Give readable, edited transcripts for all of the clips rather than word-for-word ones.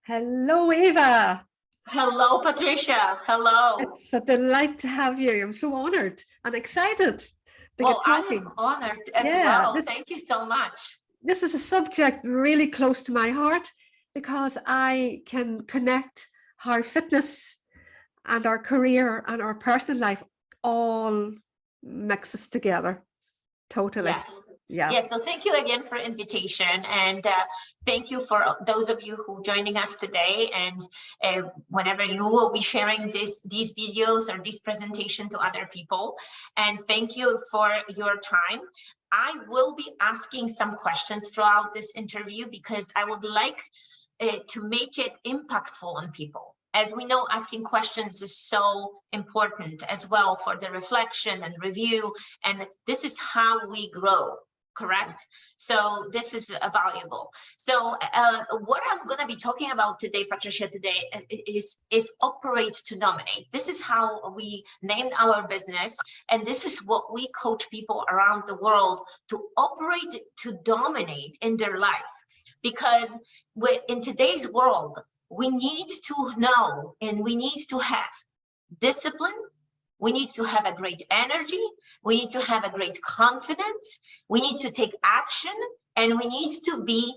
Hello, Eva. Hello, Patricia. Hello. It's a delight to have you. I'm so honored and excited to get Well, I am talking. honored as Yeah, well. this Thank you so much. this is a subject really close to my heart because I can connect how fitness and our career and our personal life all mixes together totally. Yes. Yeah. Yes. So thank you again for invitation. And thank you for those of you who joining us today. And whenever you will be sharing these videos or this presentation to other people. And thank you for your time. I will be asking some questions throughout this interview because I would like to make it impactful on people. As we know, asking questions is so important as well for the reflection and review, and this is how we grow, correct? So this is valuable. So what I'm going to be talking about today, Patricia, today is operate to dominate. This is how we named our business, and this is what we coach people around the world to operate to dominate in their life. Because in today's world, we need to know and we need to have discipline. We need to have a great energy. We need to have a great confidence. We need to take action, and we need to be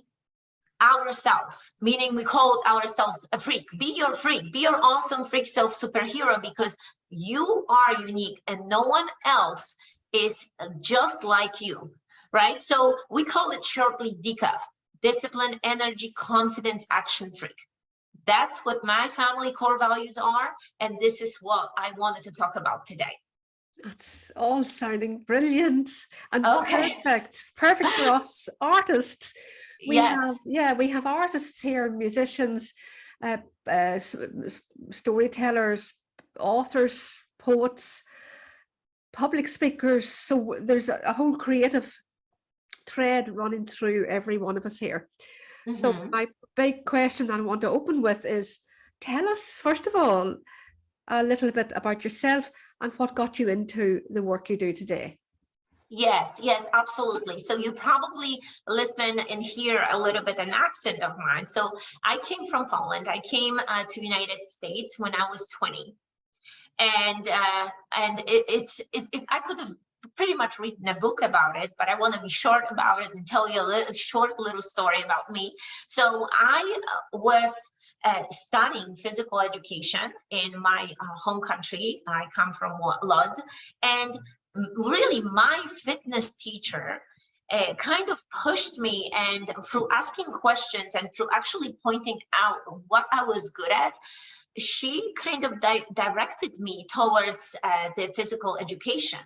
ourselves, meaning we call ourselves a freak. Be your freak, be your awesome freak self superhero, because you are unique and no one else is just like you, right? So we call it shortly DCAF, discipline, energy, confidence, action, freak. That's what my family core values are, and this is what I wanted to talk about today. That's all sounding brilliant and Okay. perfect for us artists. Yes. We have artists here, musicians, uh, storytellers, authors, poets, public speakers. So there's a whole creative thread running through every one of us here. So my big question I want to open with is, tell us, first of all, a little bit about yourself and what got you into the work you do today. Yes, yes, absolutely. So you probably listen and hear a little bit an accent of mine. So I came from Poland. I came to United States when I was 20. And I could have pretty much written a book about it, but I want to be short about it and tell you a short little story about me. So I was studying physical education in my home country. I come from Lodz, and really my fitness teacher kind of pushed me, and through asking questions and through actually pointing out what I was good at, she kind of directed me towards the physical education.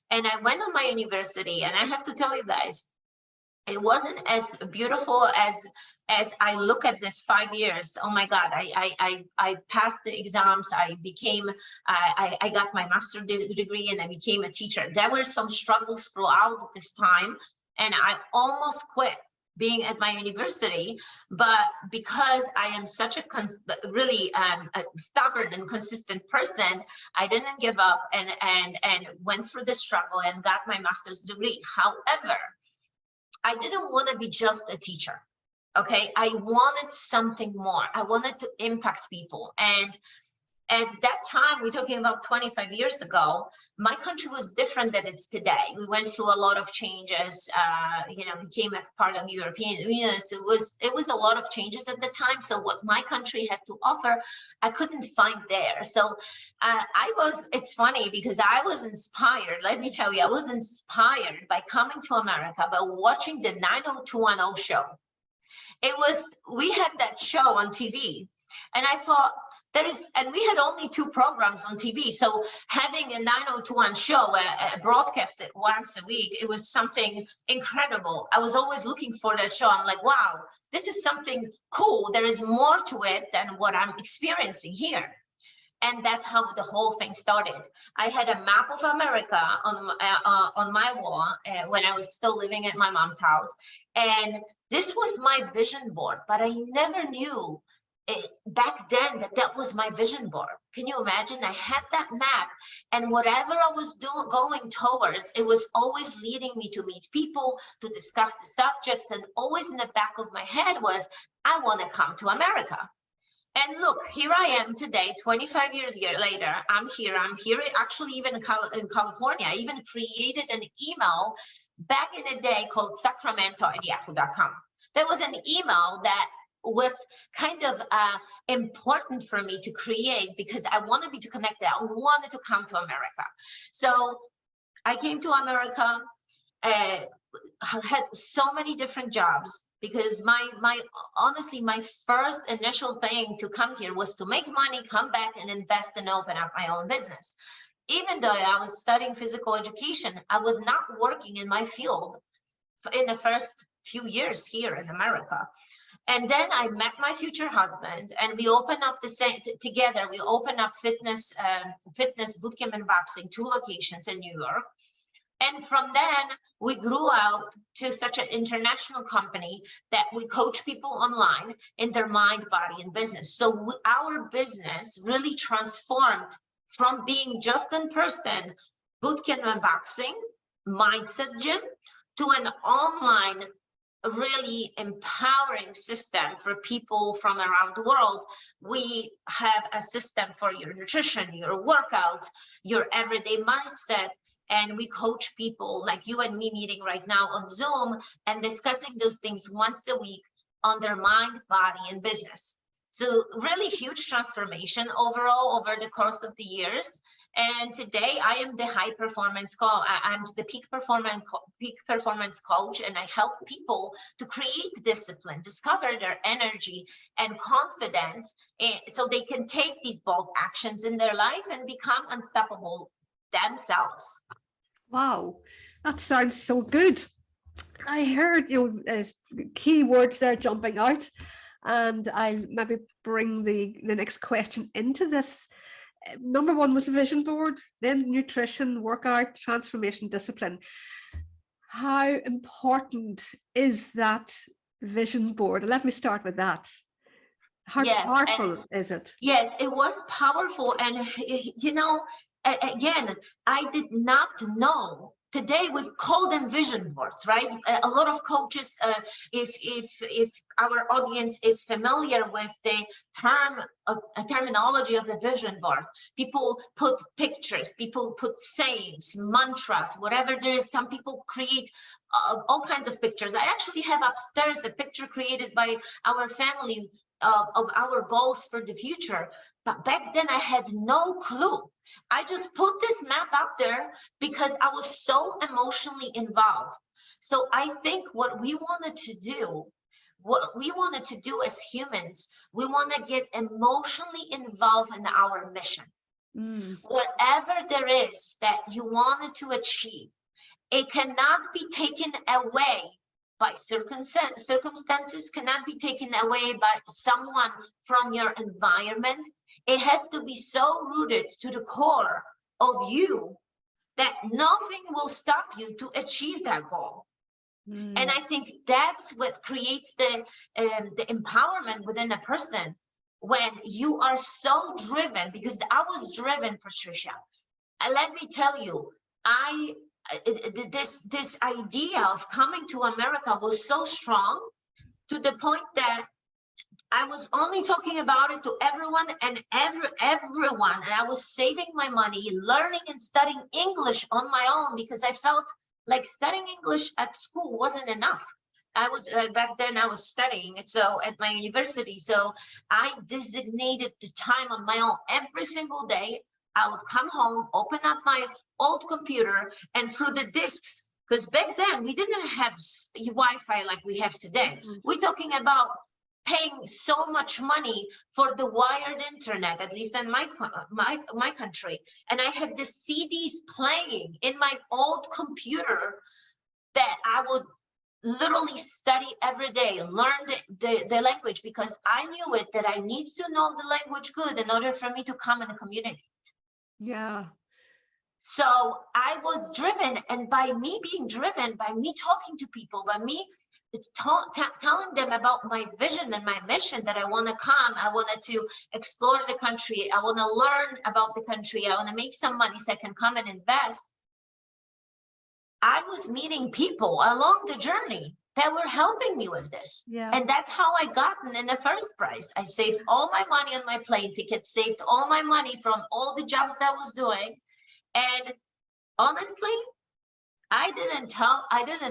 And I went on my university, and I have to tell you guys, it wasn't as beautiful as I look at this 5 years. Oh my God, I passed the exams. I became, I got my master's degree, and I became a teacher. There were some struggles throughout this time, and I almost quit being at my university, but because I am such a really a stubborn and consistent person, I didn't give up and went through the struggle and got my master's degree. However, I didn't want to be just a teacher. Okay, I wanted something more. I wanted to impact people. And at that time, we're talking about 25 years ago, my country was different than it's today. We went through a lot of changes, became a part of the European Union. So it was a lot of changes at the time. So what my country had to offer, I couldn't find there. So it's funny because I was inspired, let me tell you, I was inspired by coming to America, by watching the 90210 show. We had that show on TV, and I thought, and we had only 2 programs on TV. So having a 90210 show broadcasted once a week, it was something incredible. I was always looking for that show. I'm like, wow, this is something cool. There is more to it than what I'm experiencing here. And that's how the whole thing started. I had a map of America on my wall when I was still living at my mom's house. And this was my vision board, but I never knew back then that was my vision board. Can you imagine? I had that map, and whatever I was going towards, it was always leading me to meet people, to discuss the subjects, and always in the back of my head was, I want to come to America. And look, here I am today, 25 years later. I'm here actually even in California. I even created an email back in the day called sacramento@yahoo.com. There was an email that was kind of important for me to create because I wanted me to connect it. I wanted to come to America. So I came to America, had so many different jobs because honestly, my first initial thing to come here was to make money, come back and invest and open up my own business. Even though I was studying physical education, I was not working in my field in the first few years here in America. And then I met my future husband, and we opened up together. We opened up fitness bootcamp and boxing, 2 locations in New York. And from then we grew out to such an international company that we coach people online in their mind, body, and business. So our business really transformed from being just in person bootcamp and boxing, mindset gym, to an online really empowering system for people from around the world. We have a system for your nutrition, your workouts, your everyday mindset, and we coach people like you and me meeting right now on Zoom and discussing those things once a week on their mind, body, and business. So really huge transformation overall over the course of the years. And today I am the high performance coach. I'm the peak performance coach, and I help people to create discipline, discover their energy and confidence, so they can take these bold actions in their life and become unstoppable themselves. Wow, that sounds so good. I heard key words there jumping out, and I'll maybe bring the next question into this. Number 1 was the vision board, then nutrition, workout, transformation, discipline. How important is that vision board? Let me start with that. How powerful is it? Yes, it was powerful. And, you know, again, I did not know. Today we call them vision boards, right? A lot of coaches, if our audience is familiar with the terminology of the vision board, people put pictures, people put sayings, mantras, whatever there is. Some people create all kinds of pictures. I actually have upstairs a picture created by our family of our goals for the future. But back then I had no clue. I just put this map out there because I was so emotionally involved. So I think what we wanted to do as humans, we want to get emotionally involved in our mission. Whatever there is that you wanted to achieve, it cannot be taken away by circumstances, cannot be taken away by someone from your environment. It has to be so rooted to the core of you that nothing will stop you to achieve that goal. And I think that's what creates the empowerment within a person, when you are so driven. Because I was driven, Patricia. And let me tell you, this idea of coming to America was so strong, to the point that I was only talking about it to everyone and everyone. And I was saving my money, learning and studying English on my own, because I felt like studying English at school wasn't enough. I was back then I was studying it, so at my university. So I designated the time on my own. Every single day I would come home, open up my old computer, and through the discs, because back then we didn't have Wi-Fi like we have today. We're talking about paying so much money for the wired internet, at least in my country. And I had the CDs playing in my old computer that I would literally study every day, learn the language, because I knew it that I need to know the language good in order for me to come in the community. Yeah. So I was driven, and by me being driven, by me talking to people, by me telling them about my vision and my mission, that I want to come, I wanted to explore the country, I want to learn about the country, I want to make some money so I can come and invest. I was meeting people along the journey, that were helping me with this. Yeah. And that's how I gotten in the first place. I saved all my money on my plane tickets, saved all my money from all the jobs that I was doing. And honestly, I didn't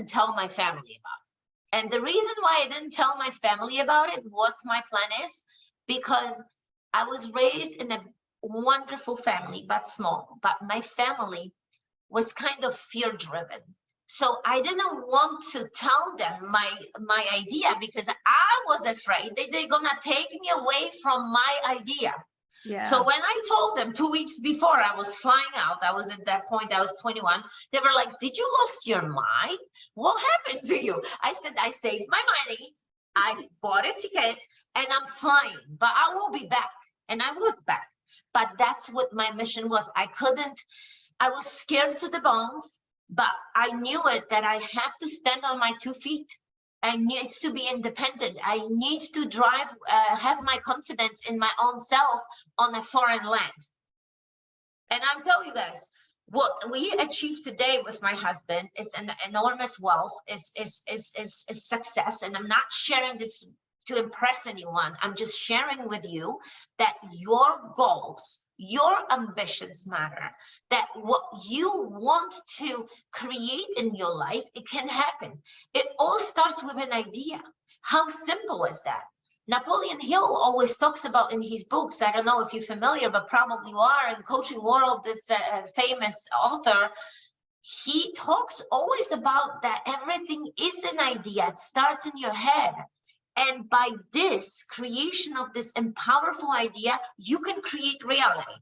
tell my family about it. And the reason why I didn't tell my family about it, what my plan is, because I was raised in a wonderful family, but small. But my family was kind of fear-driven. So I didn't want to tell them my idea, because I was afraid that they're gonna take me away from my idea. Yeah. So when I told them 2 weeks before I was flying out, I was at that point, I was 21, they were like, did you lose your mind? What happened to you? I said, I saved my money, I bought a ticket, and I'm flying, but I will be back. And I was back. But that's what my mission was. I was scared to the bones, but I knew it, that I have to stand on my 2 feet. I need to be independent. I need to drive, have my confidence in my own self on a foreign land. And I'm telling you guys, what we achieved today with my husband is an enormous wealth, is success. And I'm not sharing this to impress anyone. I'm just sharing with you that your goals, your ambitions matter, that what you want to create in your life, it can happen. It all starts with an idea. How simple is that? Napoleon Hill always talks about in his books, I don't know if you're familiar, but probably you are, in coaching world, this famous author, he talks always about that everything is an idea. It starts in your head. And by this creation of this powerful idea, you can create reality.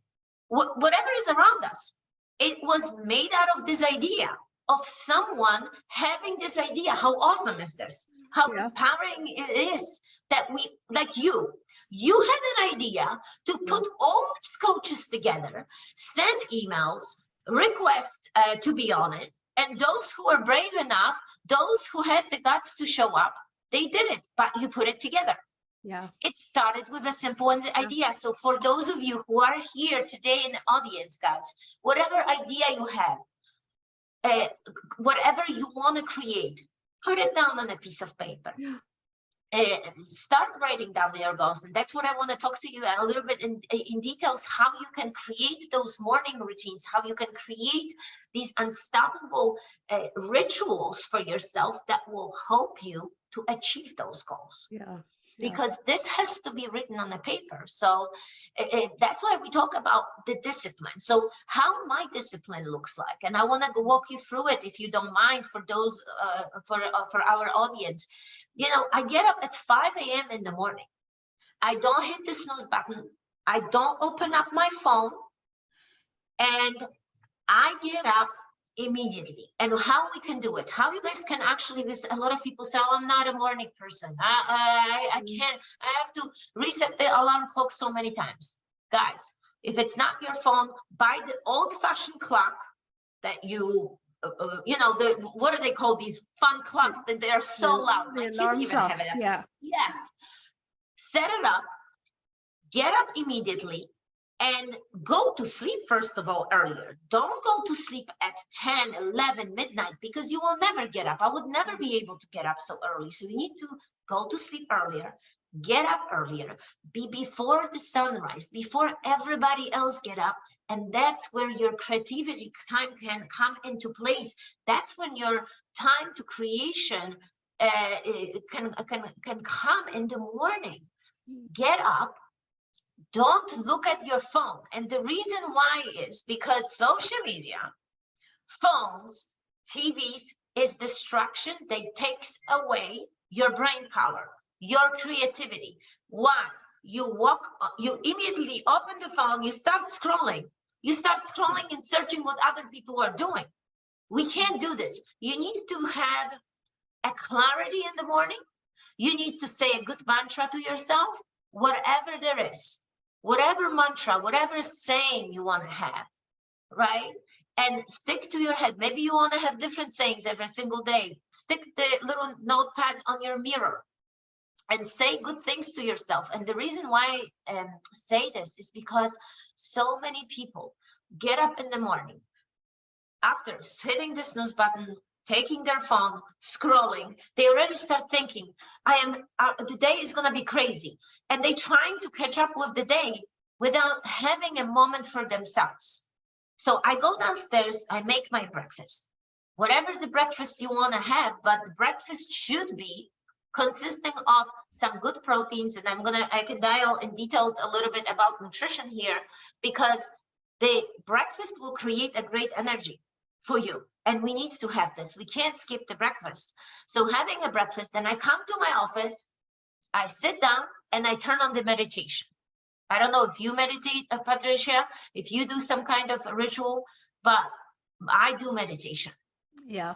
Whatever is around us, it was made out of this idea of someone having this idea. How awesome is this? How empowering it is that we, like you had an idea to put all these coaches together, send emails, request to be on it. And those who are brave enough, those who had the guts to show up, they did it, but you put it together. Yeah. It started with a simple idea. So for those of you who are here today in the audience, guys, whatever idea you have, whatever you want to create, put it down on a piece of paper. Yeah. Start writing down your goals. And that's what I want to talk to you a little bit in details, how you can create those morning routines, how you can create these unstoppable rituals for yourself that will help you to achieve those goals. Yeah. Because this has to be written on a paper. So that's why we talk about the discipline. So how my discipline looks like, and I want to walk you through it, if you don't mind, for those for our audience. You know, I get up at 5 a.m. in the morning. I don't hit the snooze button. I don't open up my phone, and I get up immediately. And how we can do it, how you guys can actually, this, a lot of people say, oh, I'm not a morning person, I can't, I have to reset the alarm clock so many times. Guys, if it's not your phone, buy the old-fashioned clock that you know, what do they call these fun clocks that they are so loud, my kids even have it. Yes, set it up, get up immediately, and go to sleep, first of all, earlier. Don't go to sleep at 10, 11, midnight, because you will never get up. I would never be able to get up so early. So you need to go to sleep earlier, get up earlier, be before the sunrise, before everybody else get up. And that's where your creativity time can come into place. That's when your time to creation can come in the morning. Get up. Don't look at your phone. And the reason why is because social media, phones, TVs is distraction. They takes away your brain power, your creativity. Why? You immediately open the phone, you start scrolling. You start scrolling and searching what other people are doing. We can't do this. You need to have a clarity in the morning. You need to say a good mantra to yourself, whatever there is. Whatever mantra, whatever saying you want to have, right? And stick to your head. Maybe you want to have different sayings every single day. Stick the little notepads on your mirror and say good things to yourself. And the reason why I say this is because so many people get up in the morning after hitting the snooze button, taking their phone, scrolling, they already start thinking, the day is going to be crazy. And they trying to catch up with the day without having a moment for themselves. So I go downstairs, I make my breakfast, whatever the breakfast you want to have, but the breakfast should be consisting of some good proteins. And I can dial in details a little bit about nutrition here, because the breakfast will create a great energy for you. And we need to have this. We can't skip the breakfast. So having a breakfast, then I come to my office, I sit down and I turn on the meditation. I don't know if you meditate, Patricia, if you do some kind of a ritual, but I do meditation. Yeah.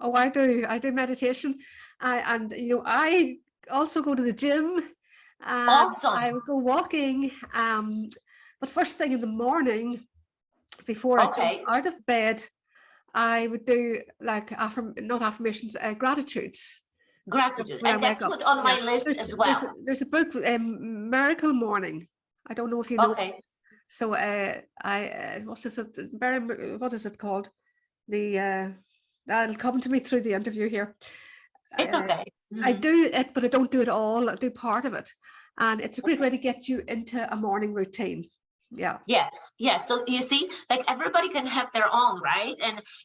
Oh, I do meditation. And you know, I also go to the gym. Awesome. I would go walking. But first thing in the morning, before I go out of bed, I would do like not affirmations, gratitudes. Gratitude, and that's what on my list as well. There's a book, Miracle Morning. I don't know if you know. Okay. So what is it called? That'll come to me through the interview here. It's okay. I do it, but I don't do it all. I do part of it, and it's a great way to get you into a morning routine. Yeah. Yes. So you see, like everybody can have their own, right?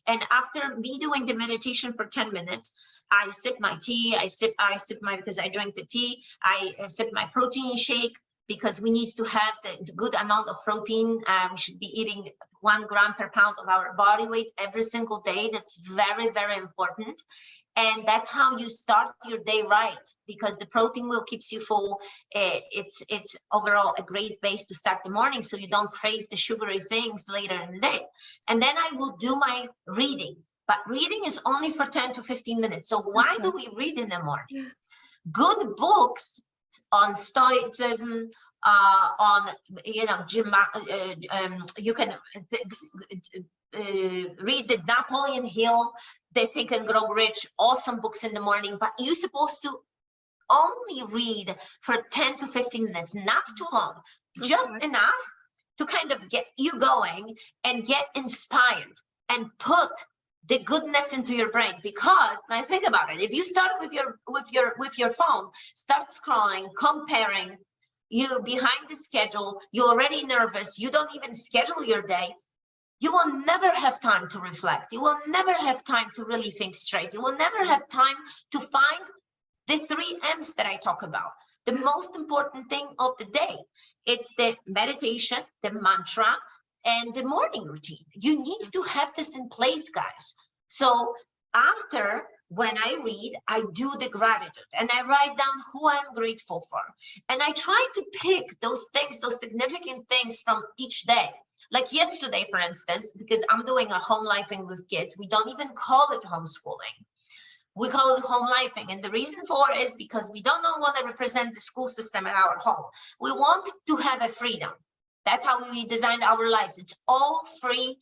And after me doing the meditation for 10 minutes, I sip my tea. I sip because I drink the tea. I sip my protein shake, because we need to have the good amount of protein. We should be eating 1 gram per pound of our body weight every single day. That's very, very important. And that's how you start your day right, because the protein will keeps you full. It's overall a great base to start the morning, so you don't crave the sugary things later in the day. And then I will do my reading, but reading is only for 10 to 15 minutes. So why do we read in the morning? Good books on stoicism, on you can read the Napoleon Hill, They Think and Grow Rich, awesome books in the morning, but you're supposed to only read for 10 to 15 minutes, not too long, just enough to kind of get you going and get inspired and put the goodness into your brain. Because now think about it, if you start with your phone, start scrolling, comparing, you behind the schedule, you're already nervous, you don't even schedule your day, you will never have time to reflect. You will never have time to really think straight. You will never have time to find the 3 M's that I talk about. The most important thing of the day, it's the meditation, the mantra, and the morning routine. You need to have this in place, guys. So after, when I read, I do the gratitude and I write down who I'm grateful for. And I try to pick those things, those significant things from each day. Like yesterday, for instance, because I'm doing a home lifing with kids, we don't even call it homeschooling. We call it home lifing. And the reason for it is because we don't want to represent the school system at our home. We want to have a freedom. That's how we designed our lives. It's all free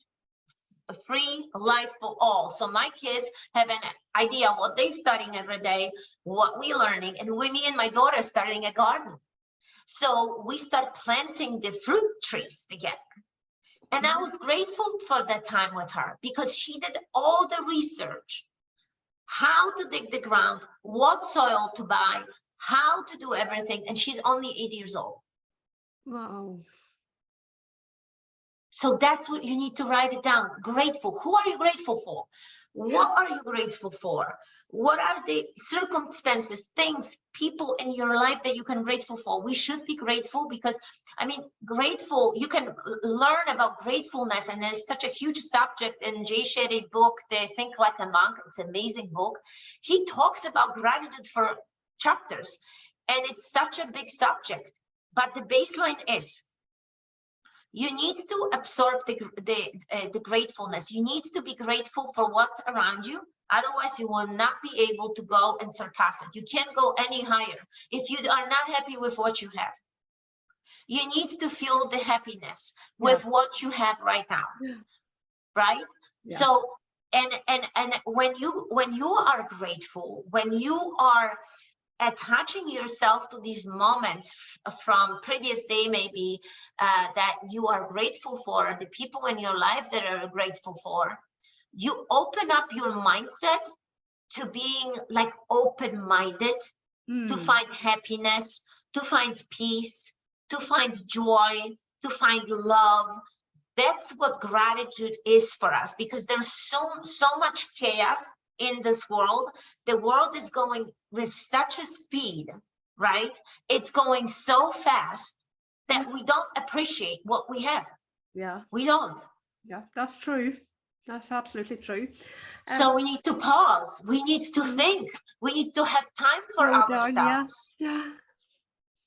life for all. So my kids have an idea what they're studying every day, what we're learning, and me and my daughter are starting a garden. So we start planting the fruit trees together. And I was grateful for that time with her, because she did all the research, how to dig the ground, what soil to buy, how to do everything. And she's only 8 years old. Wow. So that's what you need to write it down. Grateful. Who are you grateful for? What are you grateful for? What are the circumstances, things, people in your life that you can be grateful for? We should be grateful, because, I mean, grateful, you can learn about gratefulness, and there's such a huge subject in Jay Shetty's book, The Think Like a Monk. It's an amazing book. He talks about gratitude for chapters, and it's such a big subject. But the baseline is, you need to absorb the gratefulness. You need to be grateful for what's around you. Otherwise, you will not be able to go and surpass it. You can't go any higher if you are not happy with what you have. You need to feel the happiness with what you have right now, right? Yeah. So, and when you are grateful, when you are attaching yourself to these moments from previous day, maybe that you are grateful for, the people in your life that are grateful for, you open up your mindset to being like open-minded, to find happiness, to find peace, to find joy, to find love. That's what gratitude is for us, because there's so much chaos in this world. The world is going with such a speed, right? It's going so fast that we don't appreciate what we have. Yeah. We don't. Yeah, that's true. That's absolutely true. So we need to pause. We need to think. We need to have time for ourselves. Yeah.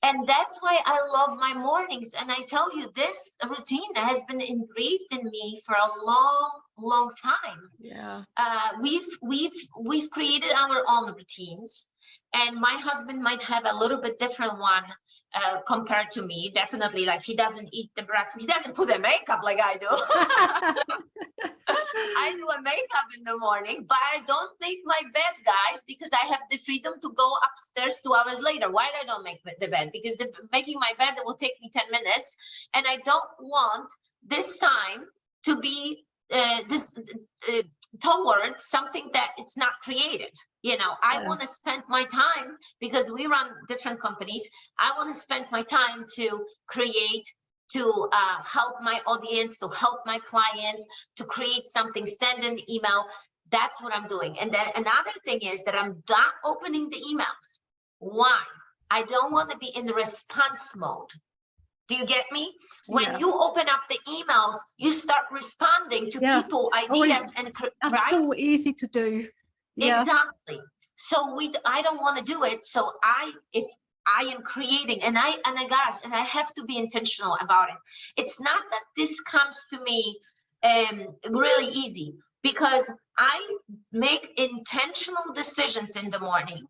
And that's why I love my mornings. And I tell you, this routine has been engraved in me for a long time. Yeah. We've created our own routines, and my husband might have a little bit different one compared to me. Definitely, like, he doesn't eat the breakfast. He doesn't put the makeup like I do. I do a makeup in the morning, but I don't make my bed, guys, because I have the freedom to go upstairs 2 hours later. Why I don't make the bed? Because making my bed will take me 10 minutes, and I don't want this time to be towards something that it's not creative. You know, I want to spend my time, because we run different companies. I want to spend my time to create, to help my audience, to help my clients, to create something, send an email. That's what I'm doing. And then another thing is that I'm not opening the emails. Why? I don't want to be in the response mode. Do you get me? When you open up the emails, you start responding to people, ideas, and that's so easy to do. Exactly. So I don't want to do it. So if I am creating, and I have to be intentional about it. It's not that this comes to me really easy, because I make intentional decisions in the morning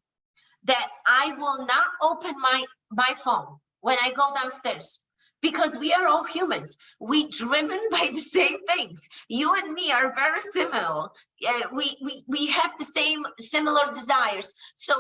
that I will not open my phone when I go downstairs, because we are all humans. We driven by the same things. You and me are very similar. We have the similar desires. So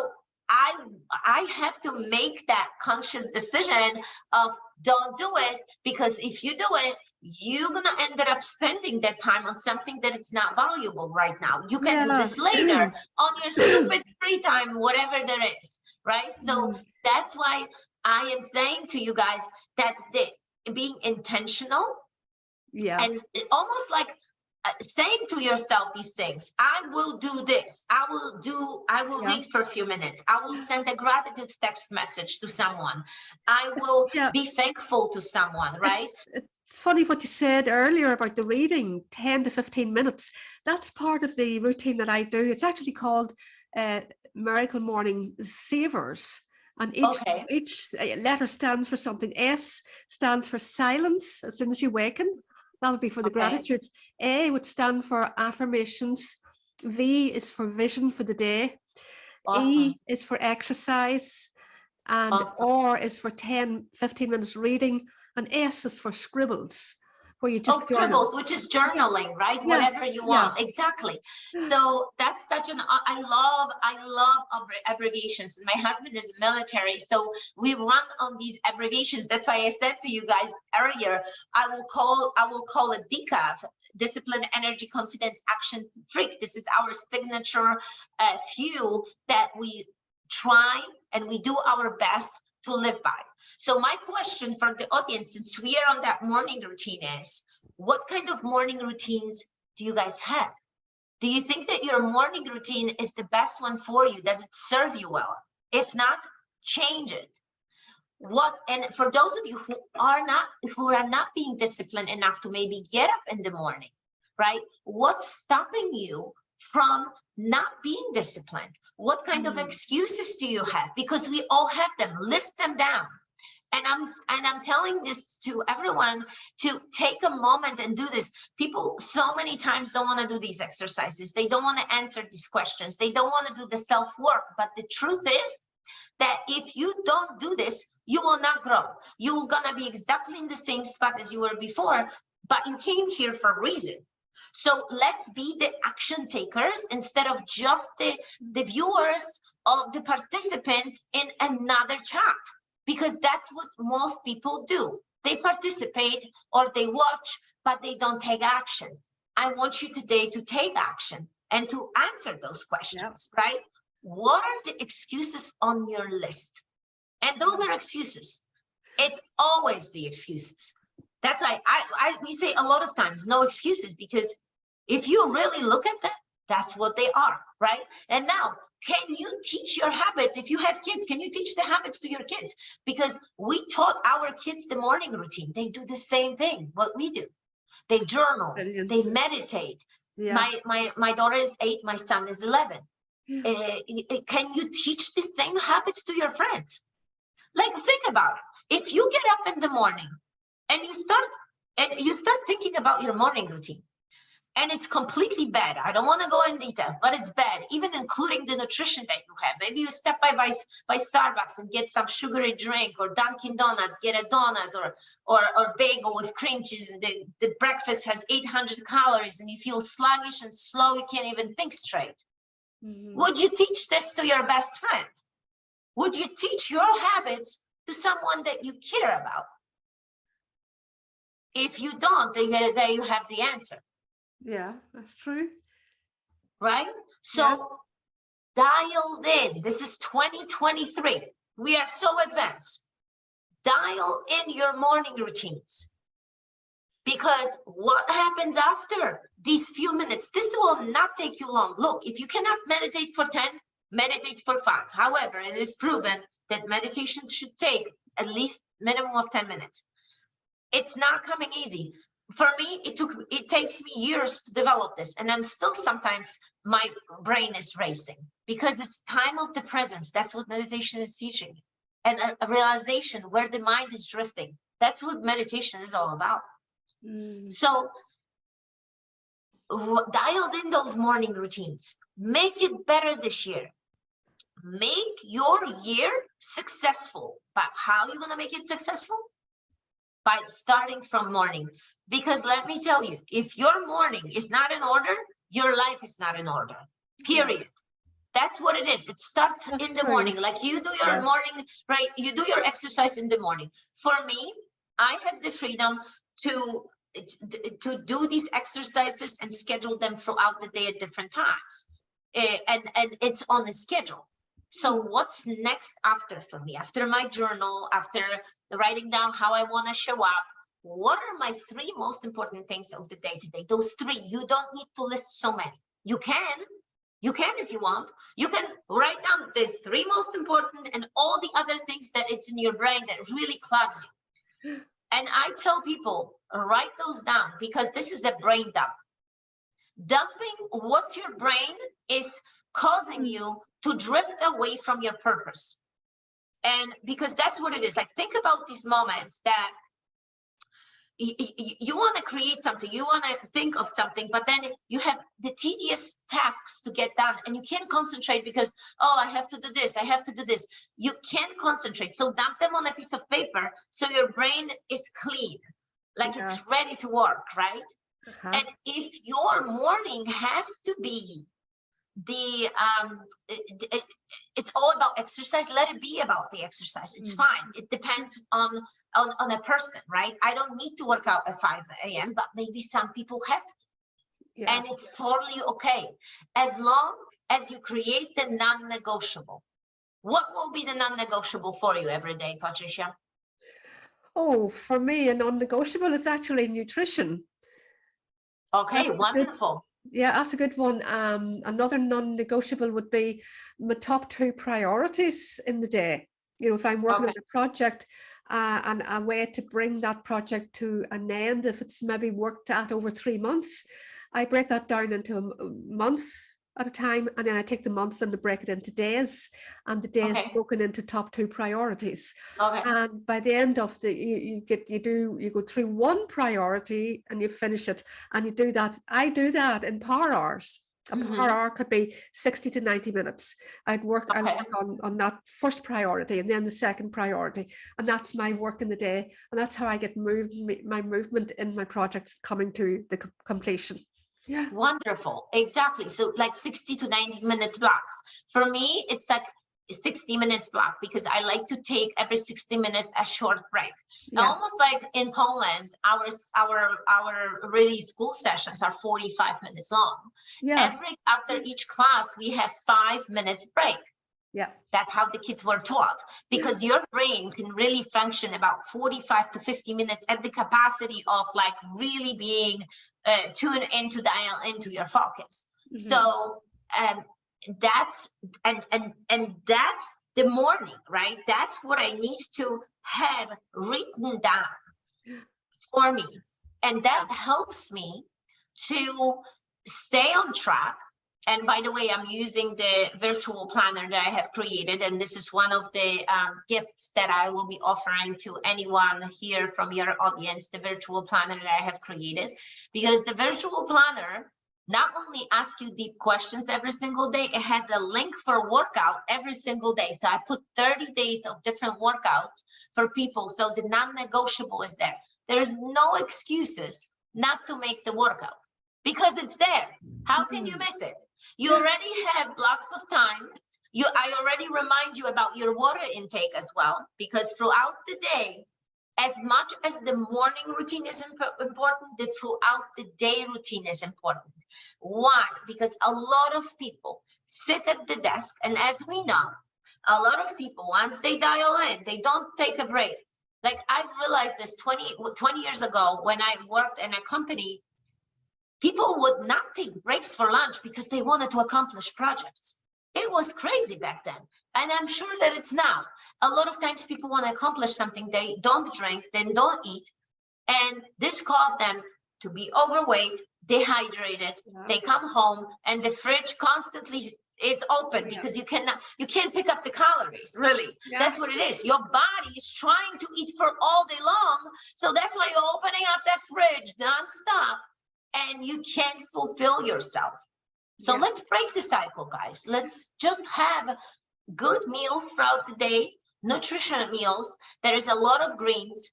I have to make that conscious decision of don't do it, because if you do it, you're gonna end up spending that time on something that it's not valuable right now. You can do this later on your stupid free time, whatever there is, right? So that's why I am saying to you guys that being intentional, and almost like saying to yourself these things. I will do this. I will read for a few minutes. I will send a gratitude text message to someone. I will be thankful to someone, right? It's funny what you said earlier about the reading, 10 to 15 minutes. That's part of the routine that I do. It's actually called Miracle Morning Savers. And each letter stands for something. S stands for silence as soon as you waken. That would be for the gratitudes. A would stand for affirmations. V is for vision for the day. E is for exercise. And R is for 10, 15 minutes reading. And S is for scribbles, where you just scribbles, which is journaling, right? Whatever you want. Exactly. So that's such an, I love abbreviations. My husband is military, so we run on these abbreviations. That's why I said to you guys earlier, I will call it DCAF, Discipline, Energy, Confidence, Action, Freak. This is our signature few that we try and we do our best to live by. So my question for the audience, since we are on that morning routine, is what kind of morning routines do you guys have? Do you think that your morning routine is the best one for you? Does it serve you well? If not, change it. And for those of you who are not being disciplined enough to maybe get up in the morning, right? What's stopping you from not being disciplined? What kind of excuses do you have? Because we all have them. List them down. And I'm telling this to everyone to take a moment and do this. People so many times don't want to do these exercises. They don't want to answer these questions. They don't want to do the self-work. But the truth is that if you don't do this, you will not grow. You're going to be exactly in the same spot as you were before, but you came here for a reason. So let's be the action takers instead of just the viewers or the participants in another chat. Because that's what most people do. They participate or they watch, but they don't take action. I want you today to take action and to answer those questions, right? What are the excuses on your list? And those are excuses. It's always the excuses. That's why we say a lot of times, no excuses, because if you really look at them, that's what they are, right? And now, can you teach your habits? If you have kids, can you teach the habits to your kids? Because we taught our kids the morning routine. They do the same thing, what we do. They journal, Brilliant. they meditate. My daughter is 8, my son is 11. Can you teach the same habits to your friends? Like, think about it. If you get up in the morning and you start thinking about your morning routine, and it's completely bad. I don't want to go in details, but it's bad, even including the nutrition that you have. Maybe you step by Starbucks and get some sugary drink, or Dunkin' Donuts, get a donut or bagel with cream cheese, and the breakfast has 800 calories, and you feel sluggish and slow, you can't even think straight. Would you teach this to your best friend? Would you teach your habits to someone that you care about? If you don't, there you have the answer. Yeah, that's true. Right? So dialed in. This is 2023. We are so advanced. Dial in your morning routines. Because what happens after these few minutes? This will not take you long. Look, if you cannot meditate for 10, meditate for 5. However, it is proven that meditation should take at least minimum of 10 minutes. It's not coming easy. For me, it takes me years to develop this, and I'm still sometimes, my brain is racing, because it's time of the presence. That's what meditation is teaching, and a realization where the mind is drifting. That's what meditation is all about. So dialed in those morning routines. Make it better this year. Make your year successful. But how are you going to make it successful? By starting from morning. Because let me tell you, if your morning is not in order, your life is not in order, period. That's what it is. It starts in the morning. Like, you do your morning, right? You do your exercise in the morning. For me, I have the freedom to do these exercises and schedule them throughout the day at different times. And it's on a schedule. So what's next after for me? After my journal, after writing down how I want to show up, what are my 3 most important things of the day today? Those 3, you don't need to list so many. You can if you want. You can write down the 3 most important and all the other things that it's in your brain that really clogs you. And I tell people, write those down, because this is a brain dump. Dumping what's your brain is causing you to drift away from your purpose. And because that's what it is. Like, think about these moments that you want to create something, you want to think of something, but then you have the tedious tasks to get done, and you can't concentrate because, oh, I have to do this, I have to do this. You can't concentrate. So dump them on a piece of paper so your brain is clean, like it's ready to work, right? And if your morning has to be it's all about exercise, let it be about the exercise. It's fine. It depends on a person, right? I don't need to work out at 5 a.m., but maybe some people have to. And it's totally okay, as long as you create the non-negotiable. What will be the non-negotiable for you every day, Patricia? Oh, for me, a non-negotiable is actually nutrition. Okay, that's wonderful. That's a good one. Another non-negotiable would be my top 2 priorities in the day. You know, if I'm working on a project and a way to bring that project to an end, if it's maybe worked at over 3 months, I break that down into a month at a time, and then I take the month and break it into days, and the days broken into top 2 priorities. And by the end of the, you go through 1 priority and you finish it, and you do that. I do that in power hours. A power hour could be 60 to 90 minutes. I'd work on that first priority, and then the second priority, and that's my work in the day, and that's how I get my movement in my projects coming to the completion. Wonderful. Exactly. So like 60 to 90 minutes blocks. For me, it's like 60 minutes block, because I like to take every 60 minutes a short break. Yeah. Almost like in Poland, our really school sessions are 45 minutes long. Yeah. After each class, we have 5 minutes break. Yeah. That's how the kids were taught, because your brain can really function about 45 to 50 minutes at the capacity of like really being tuned into dial into your focus. Mm-hmm. So that's the morning, right? That's what I need to have written down for me, and that helps me to stay on track. And by the way, I'm using the virtual planner that I have created, and this is one of the gifts that I will be offering to anyone here from your audience, the virtual planner that I have created, because the virtual planner not only asks you deep questions every single day, it has a link for workout every single day. So I put 30 days of different workouts for people. So the non-negotiable is there. There is no excuses not to make the workout because it's there. How can you miss it? You already have blocks of time. I already remind you about your water intake as well, because throughout the day, as much as the morning routine is important, the throughout the day routine is important. Why? Because a lot of people sit at the desk, and as we know, a lot of people, once they dial in, they don't take a break. Like I've realized this 20 years ago when I worked in a company, people would not take breaks for lunch because they wanted to accomplish projects. It was crazy back then. And I'm sure that it's now. A lot of times people want to accomplish something, they don't drink, they don't eat. And this caused them to be overweight, dehydrated. Yeah. They come home and the fridge constantly is open because you can't pick up the calories, really. Yeah. That's what it is. Your body is trying to eat for all day long. So that's why you're opening up that fridge nonstop and you can't fulfill yourself. So let's break the cycle, guys. Let's just have good meals throughout the day, nutritional meals. There is a lot of greens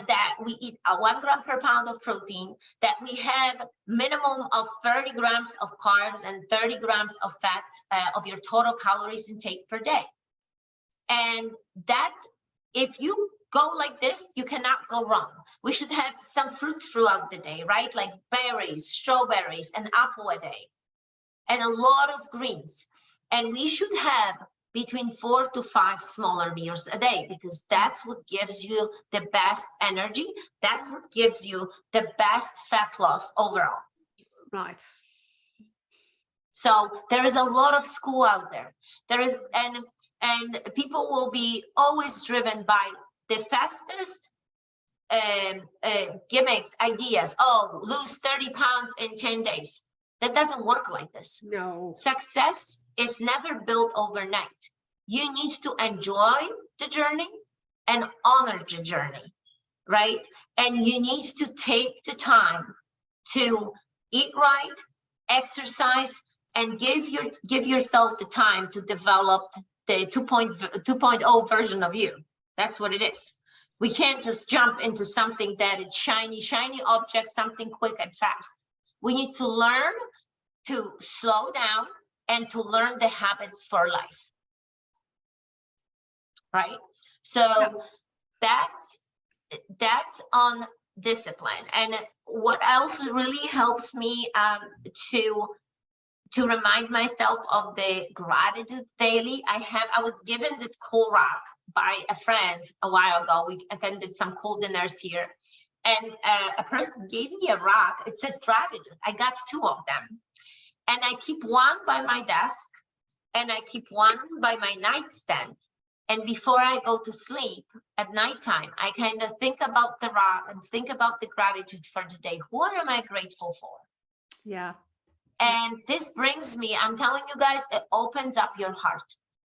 that we eat, 1 gram per pound of protein, that we have minimum of 30 grams of carbs and 30 grams of fats of your total calories intake per day. And that's, if you go like this, you cannot go wrong. We should have some fruits throughout the day, right? Like berries, strawberries, an apple a day, and a lot of greens. And we should have between 4 to 5 smaller meals a day, because that's what gives you the best energy. That's what gives you the best fat loss overall. Right. So there is a lot of school out there. There is, and people will be always driven by the fastest gimmicks, ideas. Oh, lose 30 pounds in 10 days. That doesn't work like this. No. Success is never built overnight. You need to enjoy the journey and honor the journey, right? And you need to take the time to eat right, exercise, and give yourself the time to develop the 2.0 version of you. That's what it is. We can't just jump into something that is shiny object, something quick and fast. We need to learn to slow down and to learn the habits for life, right? So that's on discipline. And what else really helps me to remind myself of the gratitude daily, I was given this cool rock by a friend a while ago. We attended some cool dinners here, and a person gave me a rock. It says gratitude. I got 2 of them, and I keep one by my desk and I keep one by my nightstand. And before I go to sleep at nighttime, I kind of think about the rock and think about the gratitude for today. What am I grateful for? Yeah. And this brings me, I'm telling you guys, it opens up your heart.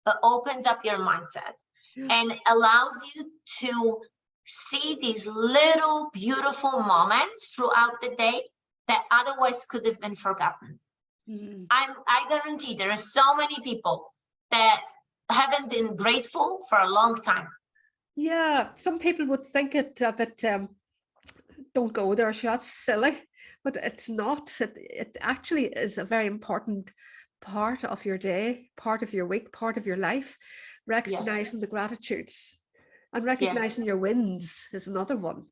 It opens up your mindset and allows you to see these little beautiful moments throughout the day that otherwise could have been forgotten. Mm-hmm. I guarantee there are so many people that haven't been grateful for a long time. Yeah, some people would think it a bit, don't go there, so that's silly, but it's not. It actually is a very important part of your day, part of your week, part of your life. Recognizing Yes. the gratitudes and recognizing Yes. your wins is another one.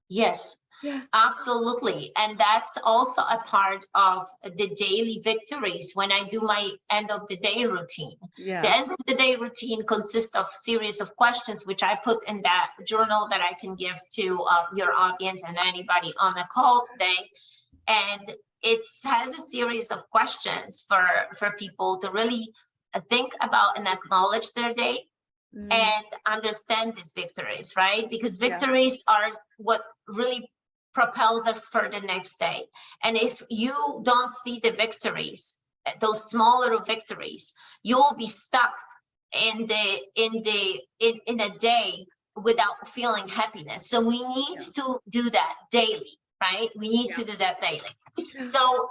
Yes. Yeah. Absolutely. And that's also a part of the daily victories when I do my end of the day routine. The Yeah. end of the day routine consists of series of questions, which I put in that journal that I can give to your audience and anybody on a call today. And it has a series of questions for people to really think about and acknowledge their day and understand these victories, right? Because victories are what really propels us for the next day. And if you don't see the victories, those small little victories, you will be stuck in a day without feeling happiness. So we need to do that daily, right? We need to do that daily. So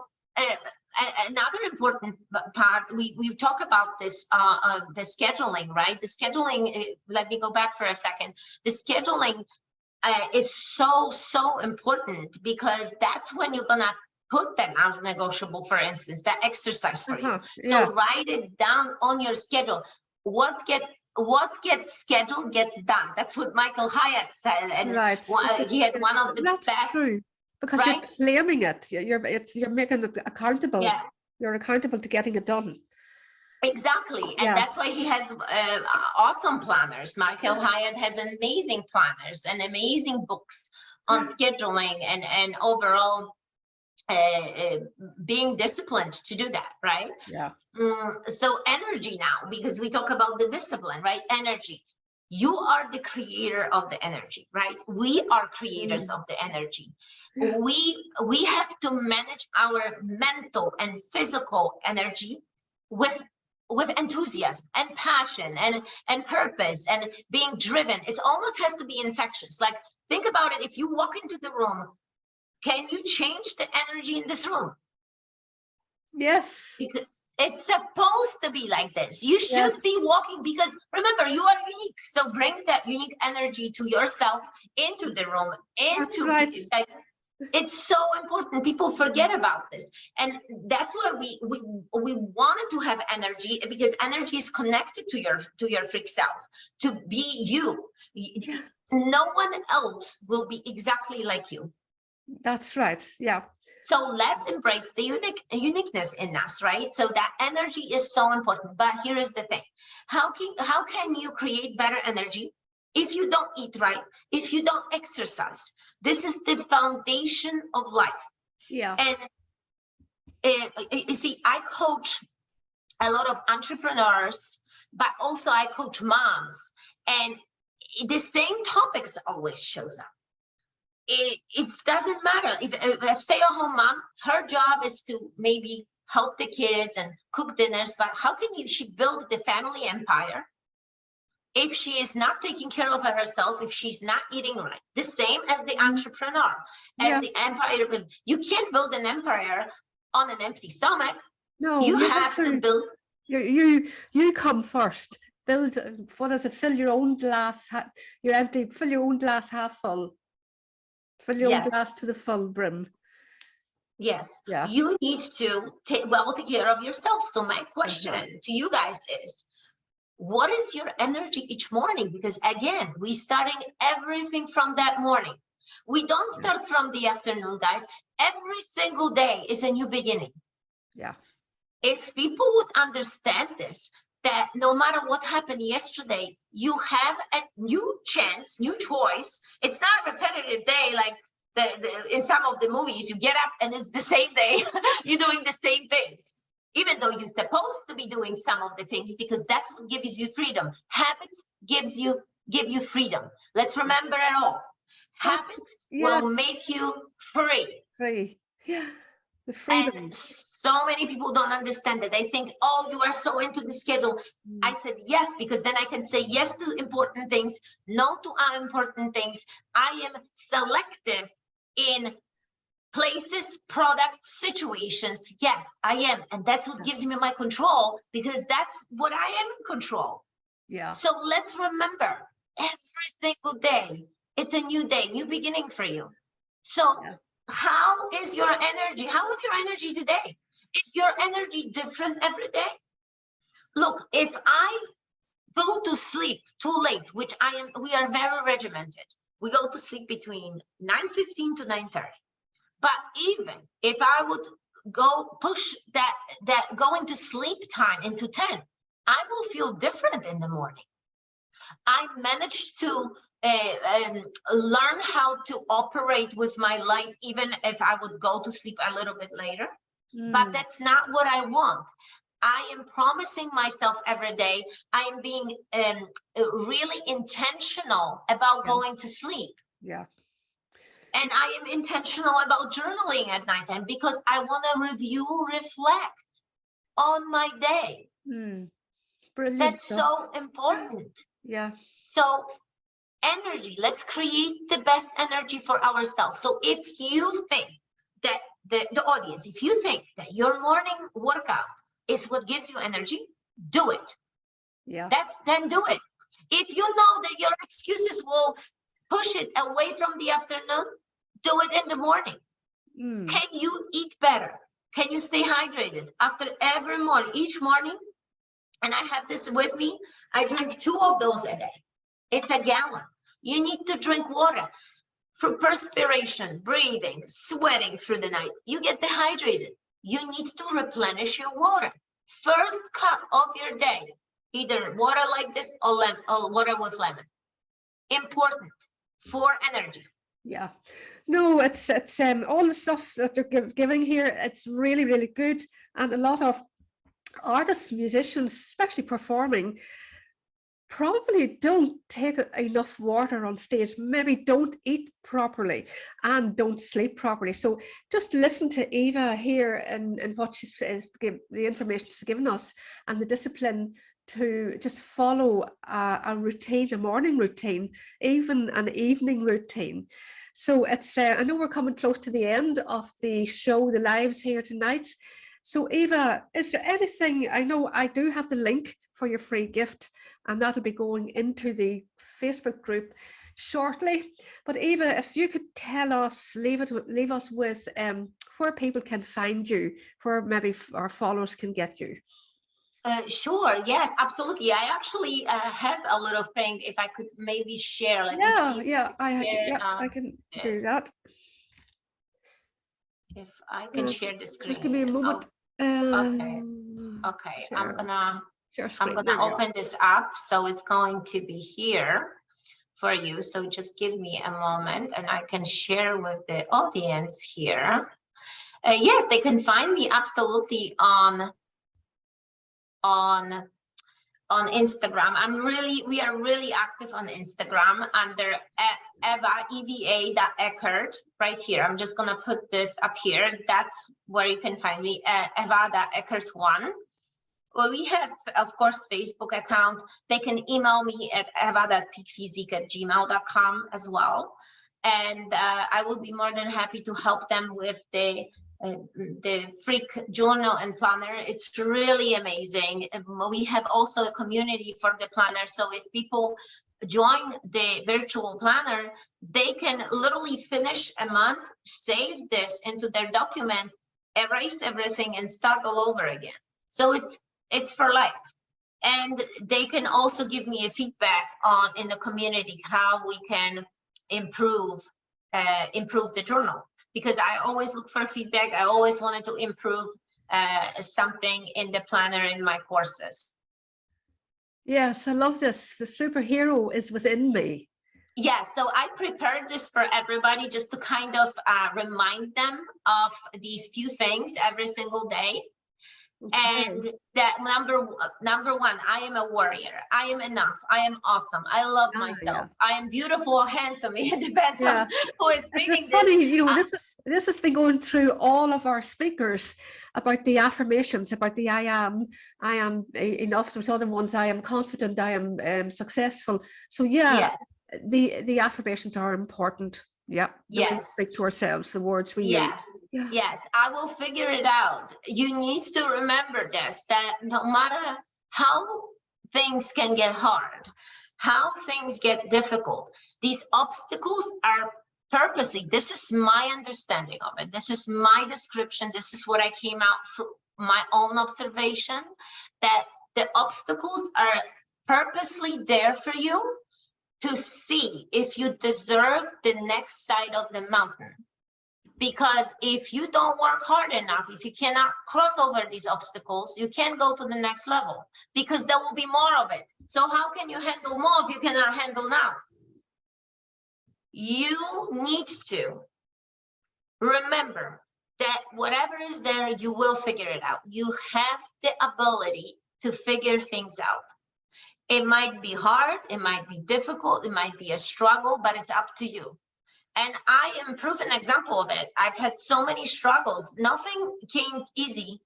another important part, we talk about this the scheduling, right? The scheduling, let me go back for a second. The scheduling is so important, because that's when you're gonna put that non-negotiable, for instance, that exercise for you. So write it down on your schedule. What gets scheduled gets done. That's what Michael Hyatt said, and he had one of the best. True. Because you're claiming it. You're making it accountable. Yeah. You're accountable to getting it done. Exactly. And that's why he has awesome planners. Michael Hyatt has amazing planners and amazing books on scheduling and overall being disciplined to do that, right? Yeah. So energy now, because we talk about the discipline, right? Energy. You are the creator of the energy, right? We are creators of the energy. We have to manage our mental and physical energy with enthusiasm and passion and purpose and being driven. It almost has to be infectious. Like, think about it. If you walk into the room, can you change the energy in this room? Yes. Because it's supposed to be like this. You should be walking, because remember, you are unique. So bring that unique energy to yourself into the room, into like, it's so important. People forget about this, and that's why we wanted to have energy, because energy is connected to your freak self, to be you. No one else will be exactly like you. That's right. Yeah. So let's embrace the uniqueness in us, right? So that energy is so important. But here is the thing: how can you create better energy if you don't eat right, if you don't exercise? This is the foundation of life. Yeah. And you see, I coach a lot of entrepreneurs, but also I coach moms, and the same topics always shows up. It doesn't matter if a stay-at-home mom, her job is to maybe help the kids and cook dinners, but how can she build the family empire if she is not taking care of herself, if she's not eating right? The same as the entrepreneur, as the empire. You can't build an empire on an empty stomach. No, you have to build. You come first. Build, what is it? Fill your own glass. You're empty. Fill your own glass half full. Fill your own glass to the full brim. Yes. You need to take care of yourself. So my question to you guys is, what is your energy each morning? Because again, we're starting everything from that morning. We don't start from the afternoon, guys. Every single day is a new beginning. Yeah. If people would understand this, that no matter what happened yesterday, you have a new chance, new choice. It's not a repetitive day like in some of the movies. You get up and it's the same day. You're doing the same things, even though you're supposed to be doing some of the things, because that's what gives you freedom. Habits give you freedom. Let's remember it all. Habits will make you free. Free. Yeah. The freedom. And so many people don't understand that. They think, oh, you are so into the schedule. I said yes, because then I can say yes to important things, no to unimportant things. I am selective in places, products, situations. Yes, I am. And that's what gives me my control, because that's what I am in control. Yeah. So let's remember, every single day, it's a new day, new beginning for you. So how is your energy? How is your energy today? Is your energy different every day? Look, if I go to sleep too late, which we are very regimented. We go to sleep between 9:15 to 9:30. But even if I would go push that going to sleep time into 10, I will feel different in the morning. I managed to learn how to operate with my life, even if I would go to sleep a little bit later. But that's not what I want. I am promising myself every day, I am being really intentional about going to sleep. Yeah. And I am intentional about journaling at nighttime because I want to reflect on my day. Brilliant. That's so important. Yeah. So energy, let's create the best energy for ourselves. So if you think that the audience, if you think that your morning workout is what gives you energy, do it. Yeah. Then do it. If you know that your excuses will push it away from the afternoon, do it in the morning. Can you eat better? Can you stay hydrated after every morning, each morning? And I have this with me. I drink 2 of those a day. It's a gallon. You need to drink water. For perspiration, breathing, sweating through the night, you get dehydrated. You need to replenish your water. First cup of your day, either water like this or water with lemon. Important for energy. Yeah. No, it's all the stuff that they're giving here. It's really, really good. And a lot of artists, musicians, especially performing, probably don't take enough water on stage, maybe don't eat properly and don't sleep properly. So just listen to Eva here and what she's the information she's given us, and the discipline to just follow a routine, a morning routine, even an evening routine. So it's I know we're coming close to the end of the show, the lives here tonight. So Eva, is there anything, I know I do have the link for your free gift, and that'll be going into the Facebook group shortly. But Eva, if you could tell us, leave us with where people can find you, where maybe our followers can get you. Sure. Yes, absolutely. I actually have a little thing. If I could maybe share. I can do that. If I can share the screen. Just give me a moment. Okay. I'm gonna open this up, so it's going to be here for you. So just give me a moment, and I can share with the audience here. Yes, they can find me absolutely on Instagram. We are really active on Instagram under eva.Eckert right here. I'm just gonna put this up here. That's where you can find me, eva.Eckert1. Well, we have, of course, Facebook account. They can email me at eva.peakphysique@gmail.com as well. And I will be more than happy to help them with the Freak journal and planner. It's really amazing. We have also a community for the planner. So if people join the virtual planner, they can literally finish a month, save this into their document, erase everything, and start all over again. So it's for life. And they can also give me a feedback in the community how we can improve the journal, because I always look for feedback. I always wanted to improve something in the planner in my courses. Yes, I love this. The superhero is within me. Yeah, so I prepared this for everybody just to kind of remind them of these few things every single day. Okay. And that number one, I am a warrior. I am enough. I am awesome. I love myself. Yeah. I am beautiful, handsome. It depends on who is reading this. Funny, you know, this has been going through all of our speakers about the affirmations, about the I am enough. There's other ones, I am confident, I am successful. So the affirmations are important. Yeah. Yes. Speak to ourselves, the words we use. Yeah. Yes, I will figure it out. You need to remember this, that no matter how things can get hard, how things get difficult, these obstacles are purposely, this is my understanding of it. This is my description. This is what I came out from my own observation, that the obstacles are purposely there for you to see if you deserve the next side of the mountain. Because if you don't work hard enough, if you cannot cross over these obstacles, you can't go to the next level, because there will be more of it. So how can you handle more if you cannot handle now? You need to remember that whatever is there, you will figure it out. You have the ability to figure things out. It might be hard, it might be difficult, it might be a struggle, but it's up to you. And I am a proven example of it. I've had so many struggles. Nothing came easy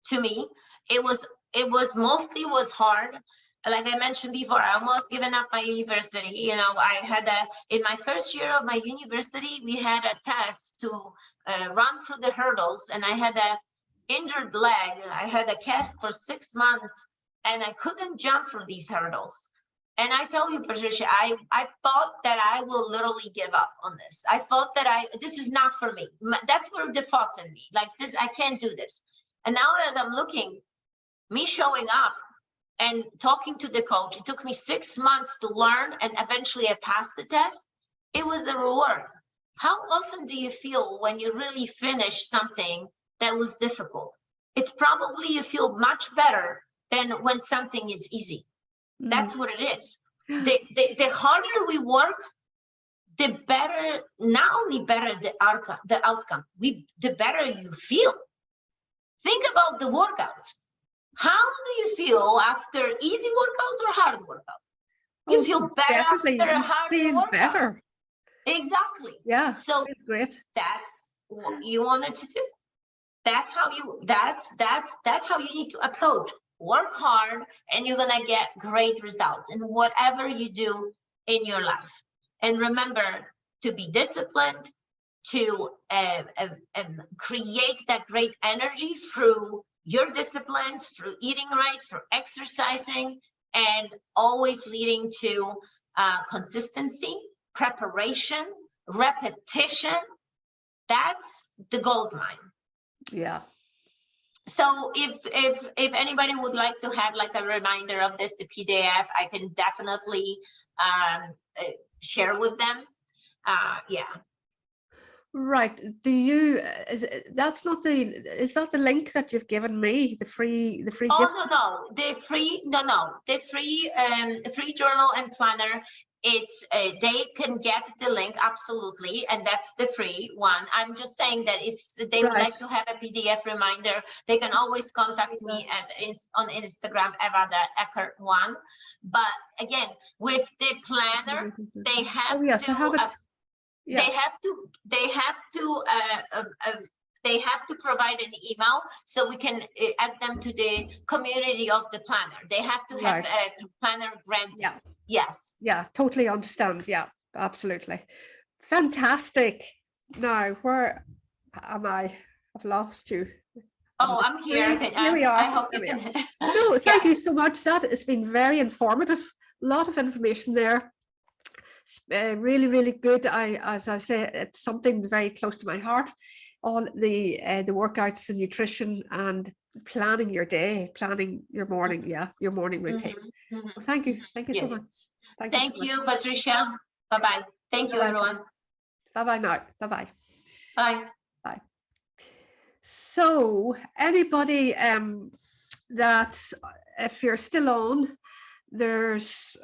to me. It was mostly hard. Like I mentioned before, I almost given up my university. You know, I had in my first year of my university, we had a test to run through the hurdles, and I had a injured leg. I had a cast for 6 months, and I couldn't jump through these hurdles. And I tell you, Patricia, I thought that I will literally give up on this. I thought that this is not for me. That's where the thoughts in me, like this, I can't do this. And now as I'm looking, me showing up and talking to the coach, it took me 6 months to learn, and eventually I passed the test. It was a reward. How awesome do you feel when you really finish something that was difficult? It's probably you feel much better than when something is easy. That's what it is. The harder we work, the better, not only better the outcome, the better you feel. Think about the workouts. How do you feel after easy workouts or hard workouts? You feel better after a hard workout. Better. Exactly. Yeah. So great. That's what you wanted to do. That's how you need to approach. Work hard, and you're gonna get great results in whatever you do in your life. And remember to be disciplined, to create that great energy through your disciplines, through eating right, through exercising, and always leading to consistency, preparation, repetition. That's the gold mine. Yeah. So if anybody would like to have like a reminder of this, the PDF, I can definitely share with them. Yeah. Right. Do you, is that the link that you've given me, the free gift? No, the free journal and planner, it's they can get the link, absolutely, and that's the free one. I'm just saying that if they would like to have a PDF reminder, they can always contact me on Instagram, eva.Eckert1. But again, with the planner, they have they have to provide an email so we can add them to the community of the planner. They have to have a planner granted. Yeah. Yes. Yeah, totally understand. Yeah, absolutely. Fantastic. Now, where am I? I've lost you. Oh, I'm here. Here we are. I hope you can. No, thank you so much. That has been very informative. A lot of information there. Really, really good. As I say, it's something very close to my heart. All the workouts, the nutrition, and planning your day, planning your morning, your morning routine. Well, thank you so much. Thank you, Patricia. Bye-bye. Thank you, everyone. Bye-bye now. Bye-bye. Bye. Bye. So anybody that, if you're still on, there's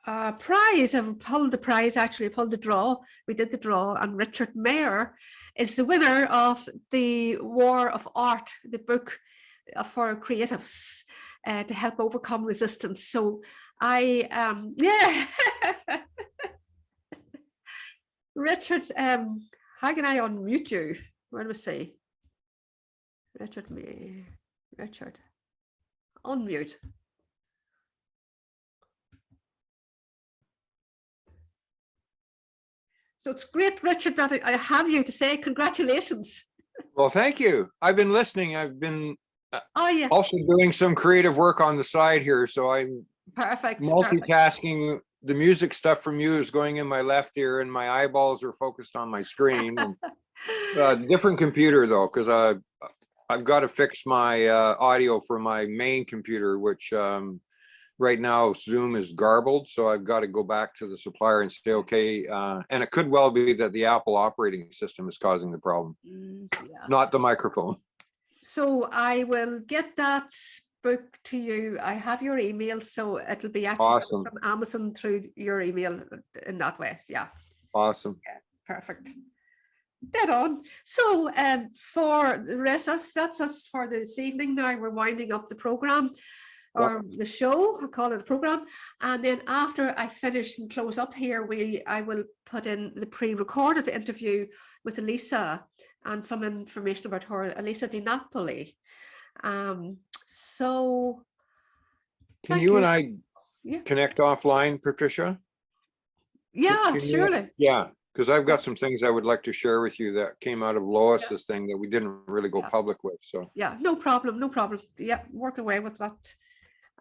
a prize. I've pulled the prize, actually. I pulled the draw. We did the draw, and Richard Mayer is the winner of the War of Art, the book for creatives to help overcome resistance. So I, Richard, how can I unmute you? Where do we see? Richard, unmute. So it's great, Richard, that I have you to say congratulations. Well, thank you. I've been listening. I've been also doing some creative work on the side here. So I'm perfect multitasking the music stuff from you is going in my left ear and my eyeballs are focused on my screen. And, different computer though, because I've got to fix my audio for my main computer, which right now Zoom is garbled. So I've got to go back to the supplier and say, okay. And it could well be that the Apple operating system is causing the problem, not the microphone. So I will get that book to you. I have your email, so it'll be actually Awesome. from Amazon through your email in that way. Yeah. Awesome. Yeah, perfect. Dead on. So for the rest, that's us for this evening. Now we're winding up the program or the show. I call it a program. And then after I finish and close up here, I will put in the pre-recorded interview with Elisa and some information about her, Elisa Di Napoli. So can you and I connect offline, Patricia? Yeah, surely. Yeah, because I've got some things I would like to share with you that came out of Lois's thing that we didn't really go public with. So yeah, no problem, no problem. Yeah, work away with that.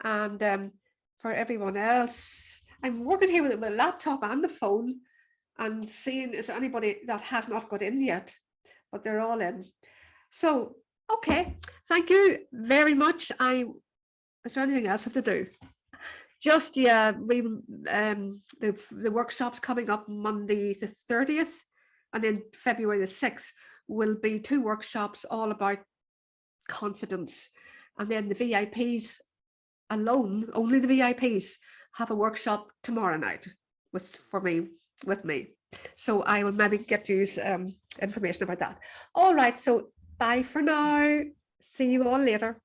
And for everyone else, I'm working here with a laptop and the phone and seeing is there anybody that has not got in yet, but they're all in. So okay, thank you very much. Is there anything else I have to do? Just we the workshops coming up Monday the 30th, and then February the 6th will be 2 workshops all about confidence, and then the VIPs alone, only the VIPs have a workshop tomorrow night with me. So I will maybe get you information about that. All right, so bye for now. See you all later.